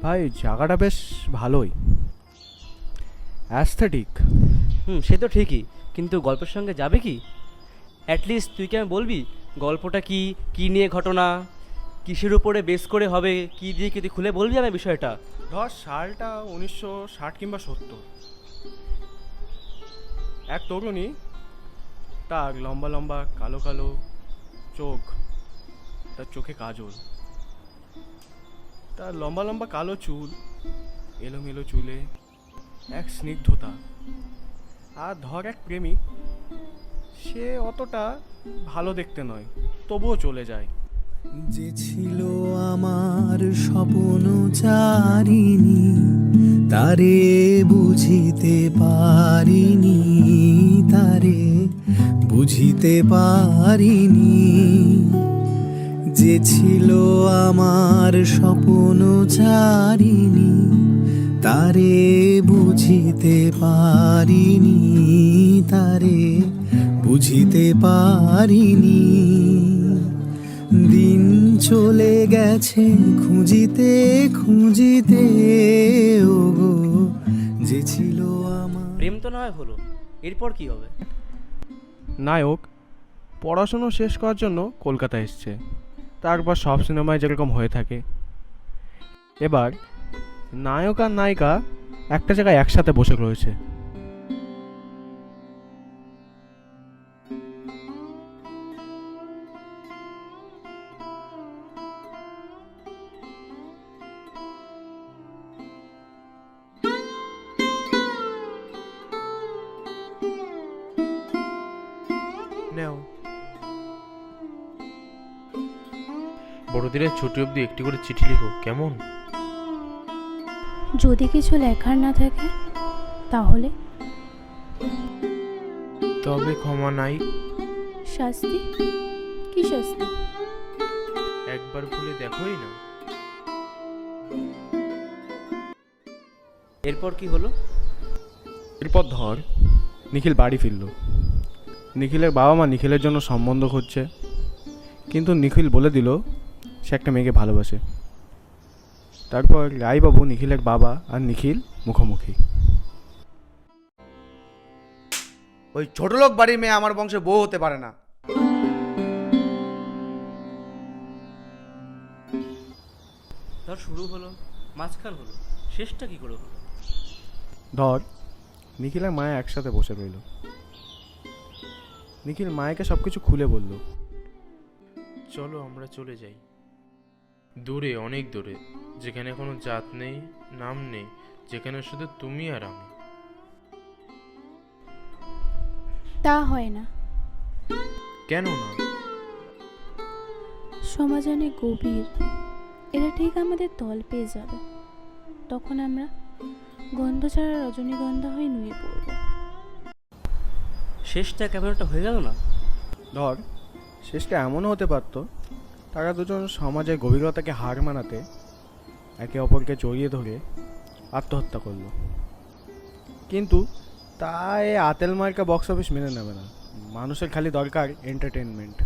ভাই জায়গাটা বেশ ভালোই, অ্যাস্থেটিক। সে তো ঠিকই, কিন্তু গল্পের সঙ্গে যাবে কি? অ্যাটলিস্ট তুই কি আমি বলবি গল্পটা কি, কি নিয়ে ঘটনা, কিসের উপরে বেস করে হবে, কি দিয়ে কি তুই খুলে বলবি আমি বিষয়টা? ধর সালটা 1960 কিংবা 70। এক তরুণী, তার লম্বা লম্বা কালো কালো চোখ, তার চোখে কাজল, তার লম্বা লম্বা কালো চুল, এলোমেলো চুলে এক স্নিগ্ধতা। আর ধর এক প্রেমিক, সে অতটা ভালো দেখতে নয়, তবুও চলে যায়। যে ছিল আমার স্বপ্ন চারিণী, তারে বুঝিতে পারিনি, তারে বুঝিতে পারিনি। যে ছিল আমার স্বপ্ন চারিণী, তারে বুঝিতে পারিনি, তারে বুঝিতে পারিনি। দিন চলে গেছে খুঁজিতে খুঁজিতে, ওগো যে ছিল আমার। প্রেম তো নয় হলো, এরপর কি হবে? নায়ক পড়াশুনো শেষ করার জন্য কলকাতা এসছে, তারপর সব সিনেমায় যেরকম হয়ে থাকে। এবার নায়ক আর নায়িকা একটা জায়গায় একসাথে বসে রয়েছে। নাও, বড়দিনের ছুটি অবধি একটি করে চিঠি লিখো, কেমন? যদি কিছু লেখার না থাকে তাহলে তবে ক্ষমা নাই। শাস্তি? কি শাস্তি? একবার ভুলে দেখোই না। এরপর কি হলো? এরপর ধর নিখিল বাড়ি ফিরল। নিখিলের বাবা মা নিখিলের জন্য সম্বন্ধ খুঁজছে, কিন্তু নিখিল বলে দিল সে একটা মেয়েকে ভালোবাসে। তারপর রায়বাবু, নিখিলের বাবা আর নিখিল মুখোমুখি। ওই ছোটলোক বাড়ির মেয়ে আমার বংশে বউ হতে পারে না। ধর শুরু হলো, মাঝখান হলো, শেষটা কি করে হলো? ধর নিখিলের মায়া একসাথে বসে রইল। নিখিল মায়াকে সব কিছু খুলে বলল। চলো আমরা চলে যাই দূরে, অনেক দূরে, যেখানে কোনো জাত নেই, নাম নেই, যেখানে শুধু তুমি আর আমি। তা হয় না। কেন না? সমাজ অনেক গভীর, এরা ঠিক আমাদের তল পেয়ে যাবে, তখন আমরা গন্ধ ছাড়া রজনীগন্ধা হয়ে নুয়ে পড়ব। শেষটা কেমন একটা হয়ে গেল না? ধর শেষটা এমনও হতে পারত, তারা দুজন সমাজের গভীরতাকে হার মানাতে একে অপরকে জড়িয়ে ধরে আত্মহত্যা করলো। কিন্তু তা এ আতেল মার্কা বক্স অফিস মেনে নেবে না। মানুষের খালি দরকার এন্টারটেনমেন্ট।